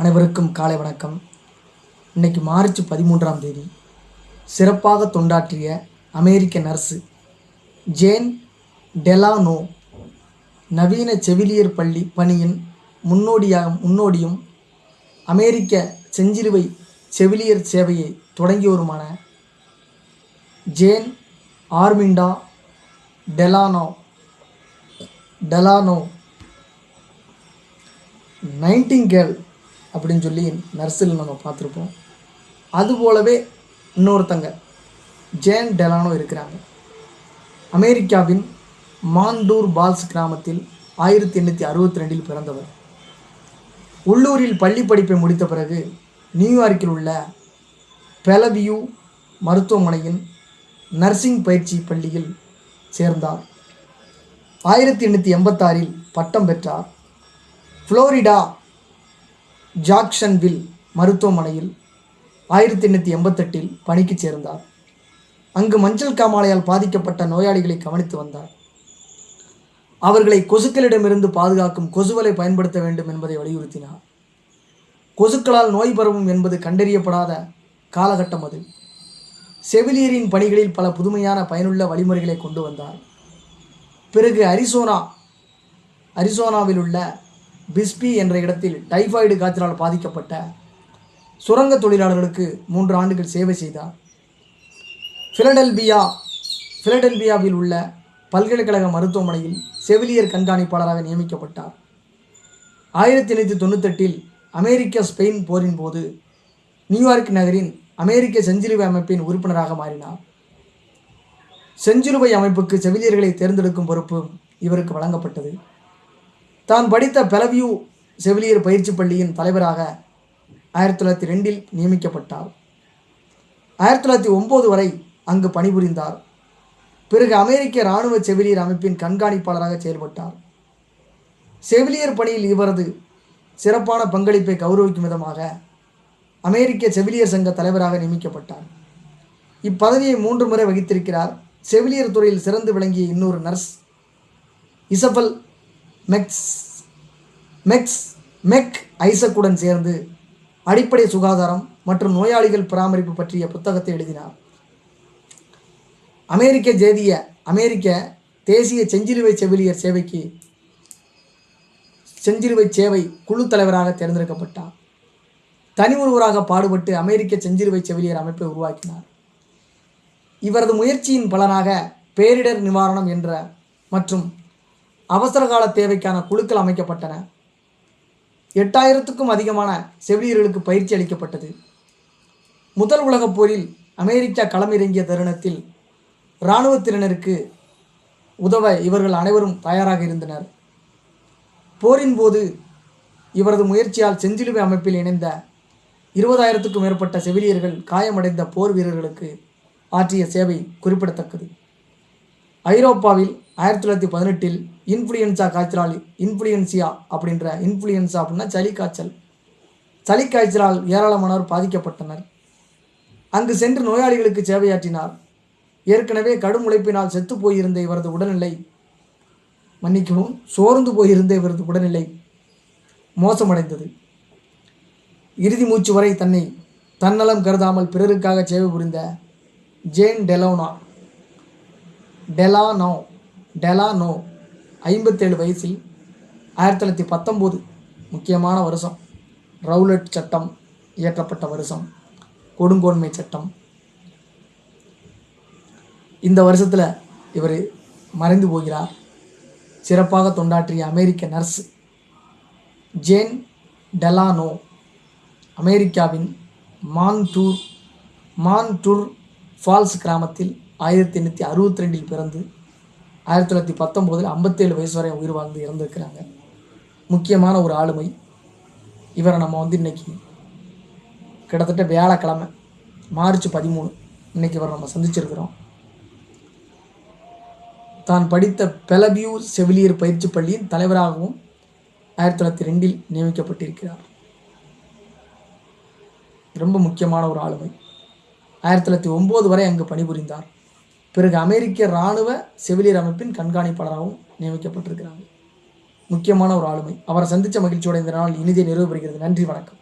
அனைவருக்கும் காலை வணக்கம். இன்னைக்கு மார்ச் 13ஆம் தேதி சிறப்பாக தொண்டாற்றிய அமெரிக்க நர்ஸு ஜேன் டெலானோ நவீன செவிலியர் பணியின் முன்னோடியும் அமெரிக்க செஞ்சிலுவை செவிலியர் சேவையை தொடங்கியவருமான ஜேன் ஆர்மிண்டா டெலானோ நைட்டிங்கேல் அப்படின்னு சொல்லி நர்ஸில் நம்ம பார்த்துருப்போம். அதுபோலவே இன்னொருத்தங்க ஜேன் டெலானோ இருக்கிறாங்க. அமெரிக்காவின் மாண்டூர் பால்ஸ் கிராமத்தில் 1862 பிறந்தவர். உள்ளூரில் பள்ளி படிப்பை முடித்த பிறகு நியூயார்க்கில் உள்ள பெலவியூ மருத்துவமனையின் நர்சிங் பயிற்சி பள்ளியில் சேர்ந்தார். 1886 பட்டம் பெற்றார். புளோரிடா ஜாக்சன்வில் மருத்துவமனையில் 1888 பணிக்கு சேர்ந்தார். அங்கு மஞ்சள் காமாலையால் பாதிக்கப்பட்ட நோயாளிகளை கவனித்து வந்தார். அவர்களை கொசுக்களிடமிருந்து பாதுகாக்கும் கொசுவலை பயன்படுத்த வேண்டும் என்பதை வலியுறுத்தினார். கொசுக்களால் நோய் பரவும் என்பது கண்டறியப்படாத காலகட்டம் அது. செவிலியரின் பணிகளில் பல புதுமையான பயனுள்ள வழிமுறைகளை கொண்டு வந்தார். பிறகு அரிசோனாவில் உள்ள பிஸ்பி என்ற இடத்தில் டைபாய்டு காய்ச்சலால் பாதிக்கப்பட்ட சுரங்க தொழிலாளர்களுக்கு 3 ஆண்டுகள் சேவை செய்தார். பிலடெல்பியாவில் உள்ள பல்கலைக்கழக மருத்துவமனையில் செவிலியர் கண்காணிப்பாளராக நியமிக்கப்பட்டார். 1898 அமெரிக்க ஸ்பெயின் போரின் போது நியூயார்க் நகரின் அமெரிக்க செஞ்சிலுவை அமைப்பின் உறுப்பினராக மாறினார். செஞ்சிலுவை அமைப்புக்கு செவிலியர்களை தேர்ந்தெடுக்கும் பொறுப்பு இவருக்கு வழங்கப்பட்டது. தான் படித்த பெலவியூ செவிலியர் பயிற்சி பள்ளியின் தலைவராக 1902 நியமிக்கப்பட்டார். 1909 வரை அங்கு பணிபுரிந்தார். பிறகு அமெரிக்க இராணுவ செவிலியர் அமைப்பின் கண்காணிப்பாளராக செயல்பட்டார். செவிலியர் பணியில் இவரது சிறப்பான பங்களிப்பை கௌரவிக்கும் விதமாக அமெரிக்க செவிலியர் சங்க தலைவராக நியமிக்கப்பட்டார். இப்பதவியை 3 முறை வகித்திருக்கிறார். செவிலியர் துறையில் சிறந்து விளங்கிய இன்னொரு நர்ஸ் இசபெல் மெக் ஐசக்குடன் சேர்ந்து அடிப்படை சுகாதாரம் மற்றும் நோயாளிகள் பராமரிப்பு பற்றிய புத்தகத்தை எழுதினார். அமெரிக்க தேசிய செஞ்சிலுவை செவிலியர் செஞ்சிலுவை சேவை குழு தலைவராக தேர்ந்தெடுக்கப்பட்டார். தனி ஒருவராக பாடுபட்டு அமெரிக்க செஞ்சிலுவை செவிலியர் அமைப்பை உருவாக்கினார். இவரது முயற்சியின் பலனாக பேரிடர் நிவாரணம் என்ற மற்றும் அவசரகால தேவைக்கான குழுக்கள் அமைக்கப்பட்டன. 8000க்கும் அதிகமான செவிலியர்களுக்கு பயிற்சி அளிக்கப்பட்டது. முதல் உலகப் போரில் அமெரிக்கா களமிறங்கிய தருணத்தில் இராணுவத்தினருக்கு உதவ இவர்கள் அனைவரும் தயாராக இருந்தனர். போரின் போது இவரது முயற்சியால் செஞ்சிலுவை அமைப்பில் இணைந்த 20,000க்கும் மேற்பட்ட செவிலியர்கள் காயமடைந்த போர் வீரர்களுக்கு ஆற்றிய சேவை குறிப்பிடத்தக்கது. ஐரோப்பாவில் 1918 இன்ஃப்ளூயன்சா காய்ச்சலால் இன்ஃப்ளூயன்சியா அப்படின்னா சளிக்காய்ச்சலால் ஏராளமானோர் பாதிக்கப்பட்டனர். அங்கு சென்று நோயாளிகளுக்கு சேவையாற்றினார். ஏற்கனவே கடும் உழைப்பினால் சோர்ந்து போயிருந்த இவரது உடல்நிலை மோசமடைந்தது. இறுதி மூச்சு வரை தன்னலம் கருதாமல் பிறருக்காக சேவை புரிந்த ஜேன் டெலானோ 57 வயசில் 1919 முக்கியமான வருஷம். ரவுலட் சட்டம் இயற்றப்பட்ட வருஷம், கொடுங்கோன்மை சட்டம். இந்த வருஷத்தில் இவர் மறைந்து போகிறார். சிறப்பாக தொண்டாற்றிய அமெரிக்க நர்ஸ் ஜேன் டெலானோ அமெரிக்காவின் மாண்டூர் ஃபால்ஸ் கிராமத்தில் 1862 பிறந்து 1919 57 வயசு வரை உயிர் வாழ்ந்து இறந்துருக்கிறாங்க. முக்கியமான ஒரு ஆளுமை. இவரை நம்ம இன்னைக்கு கிட்டத்தட்ட வியாழக்கிழமை மார்ச் 13 இன்னைக்கு இவரை நம்ம சந்திச்சிருக்கிறோம். தான் படித்த பெலவியூ செவிலியர் பயிற்சி பள்ளியின் தலைவராகவும் 1902 நியமிக்கப்பட்டிருக்கிறார். ரொம்ப முக்கியமான ஒரு ஆளுமை. 1909 வரை அங்கு பணிபுரிந்தார். பிறகு அமெரிக்க இராணுவ செவிலியர் அமைப்பின் கண்காணிப்பாளராகவும் நியமிக்கப்பட்டிருக்கிறாங்க. முக்கியமான ஒரு ஆளுமை. அவரை சந்தித்த மகிழ்ச்சியோட இந்த நாள் இனிதே நிறைவு பெறுகிறது. நன்றி, வணக்கம்.